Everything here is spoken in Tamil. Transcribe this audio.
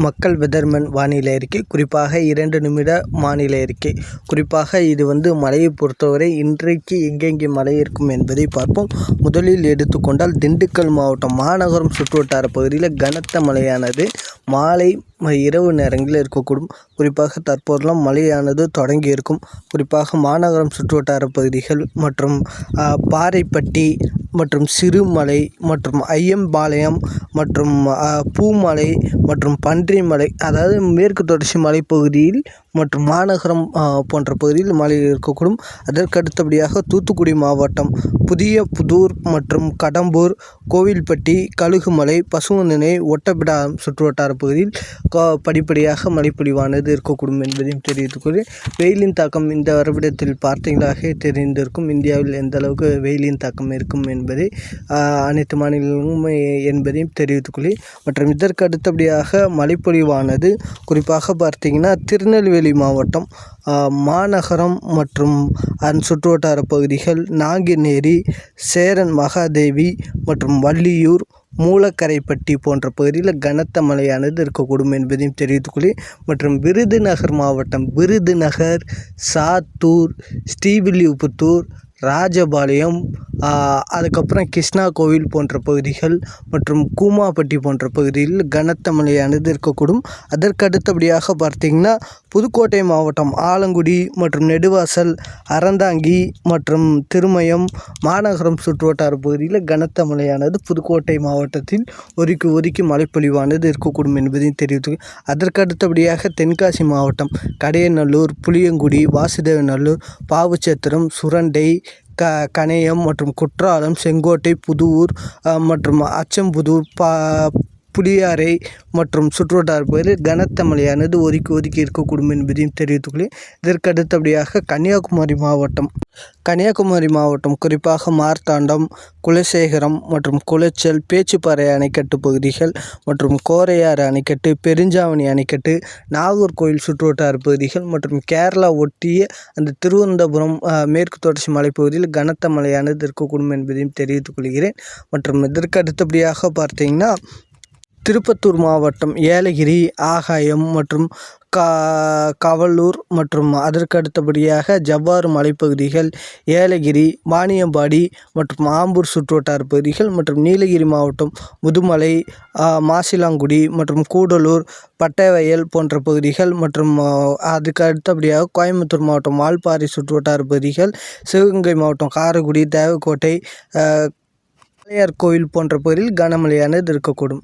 மக்கள் வெதர்மேன் வானிலை அறிக்கை, குறிப்பாக 2 நிமிட வானிலை அறிக்கை. குறிப்பாக இது மழையை பொறுத்தவரை இன்றைக்கு எங்கெங்கே மழை இருக்கும் என்பதை பார்ப்போம். முதலில் எடுத்துக்கொண்டால் திண்டுக்கல் மாவட்டம் மாநகரம் சுற்றுவட்டார பகுதியில் கனத்த மழையானது மாலை இரவு நேரங்களில் இருக்கக்கூடும். குறிப்பாக தற்போதெல்லாம் மழையானது தொடங்கி இருக்கும். குறிப்பாக மாநகரம் சுற்றுவட்டார பகுதிகள் மற்றும் பாறைப்பட்டி மற்றும் சிறுமலை மற்றும் ஐயம்பாளையம் மற்றும் பூமலை மற்றும் பன்றிமலை, அதாவது மேற்கு தொடர்ச்சி மலைப்பகுதியில் மற்றும் மாநகரம் போன்ற பகுதியில் மழை இருக்கக்கூடும். அதற்கு அடுத்தபடியாக தூத்துக்குடி மாவட்டம் புதிய புதூர் மற்றும் கடம்பூர், கோவில்பட்டி, கழுகுமலை, பசுவந்தனை, ஒட்டப்பிடாரம் சுற்றுவட்டார பகுதியில் படிப்படியாக மழைப்பொழிவானது இருக்கக்கூடும் என்பதையும் தெரிவித்துக்கொள்கிறேன். வெயிலின் தாக்கம் இந்த வருடத்தில் பார்த்தீங்களாக தெரிந்திருக்கும். இந்தியாவில் எந்த அளவுக்கு வெயிலின் தாக்கம் இருக்கும் என்பதை அனைத்து மாநிலங்களும் என்பதையும் தெரிவித்துக்கொள்கிறேன். மற்றும் இதற்கு அடுத்தபடியாக மழைப்பொழிவானது குறிப்பாக பார்த்தீங்கன்னா திருநெல்வேலி மாவட்டம் மாநகரம் மற்றும் அதன் சுற்றுவட்டார பகுதிகள், நாங்குநேரி, சேரன் மகாதேவி மற்றும் வள்ளியூர், மூலக்கரைப்பட்டி போன்ற பகுதியில் கனத்த மழையானது இருக்கக்கூடும் என்பதையும் தெரிவித்துக்கொள்கிறேன். மற்றும் விருதுநகர் மாவட்டம் விருதுநகர், சாத்தூர், ஸ்ரீவில்லிபுத்தூர், ராஜபாளையம், அதுக்கப்புறம் கிருஷ்ணா கோவில் போன்ற பகுதிகள் மற்றும் கூமாப்பட்டி போன்ற பகுதியில் கனத்த மழையானது இருக்கக்கூடும். அதற்கு அடுத்தபடியாக பார்த்தீங்கன்னா புதுக்கோட்டை மாவட்டம் ஆலங்குடி மற்றும் நெடுவாசல், அறந்தாங்கி மற்றும் திருமயம், மாநகரம் சுற்றுவட்டார பகுதியில் கனத்த மழையானது புதுக்கோட்டை மாவட்டத்தில் ஒதுக்கி மழைப்பொழிவானது இருக்கக்கூடும் என்பதையும் தெரிவித்து, அதற்கு அடுத்தபடியாக தென்காசி மாவட்டம் கடையநல்லூர், புளியங்குடி, வாசுதேவநல்லூர், பாவுச்சத்திரம், சுரண்டை, கணையம் மற்றும் குற்றாலம், செங்கோட்டை, புதூர் மற்றும் அச்சம்புதூர், புளியாரை மற்றும் சுற்றுவட்டார பகுதியில் கனத்த மழையானது ஒதுக்கி இருக்கக்கூடும் என்பதையும் தெரிவித்துக்கொள்கிறேன். இதற்கு அடுத்தபடியாக கன்னியாகுமரி மாவட்டம் குறிப்பாக மார்த்தாண்டம், குலசேகரம் மற்றும் குளச்சல், பேச்சுப்பாறை அணைக்கட்டு பகுதிகள் மற்றும் கோரையாறு அணைக்கட்டு, பெருஞ்சாவணி அணைக்கட்டு, நாகர்கோவில் சுற்றுவட்டார பகுதிகள் மற்றும் கேரளா ஒட்டிய அந்த திருவனந்தபுரம் மேற்கு தொடர்ச்சி மலைப்பகுதியில் கனத்த மழையானது இருக்கக்கூடும் என்பதையும் தெரிவித்துக் கொள்கிறேன். மற்றும் இதற்கு அடுத்தபடியாக பார்த்தீங்கன்னா திருப்பத்தூர் மாவட்டம் ஏலகிரி, ஆகாயம் மற்றும் கவலூர் மற்றும் அதற்கு அடுத்தபடியாக ஜவ்வாது மலைப்பகுதிகள், ஏலகிரி, வாணியம்பாடி மற்றும் ஆம்பூர் சுற்றுவட்டார பகுதிகள் மற்றும் நீலகிரி மாவட்டம் முதுமலை, மாசிலாங்குடி மற்றும் கூடலூர், பட்டைவயல் போன்ற பகுதிகள் மற்றும் அதுக்கு அடுத்தபடியாக கோயம்புத்தூர் மாவட்டம் வால்பாறை சுற்றுவட்டார பகுதிகள், சிவகங்கை மாவட்டம் காரைக்குடி, தேவக்கோட்டை, கோவில் போன்ற பகுதியில் கனமழையானது இருக்கக்கூடும்.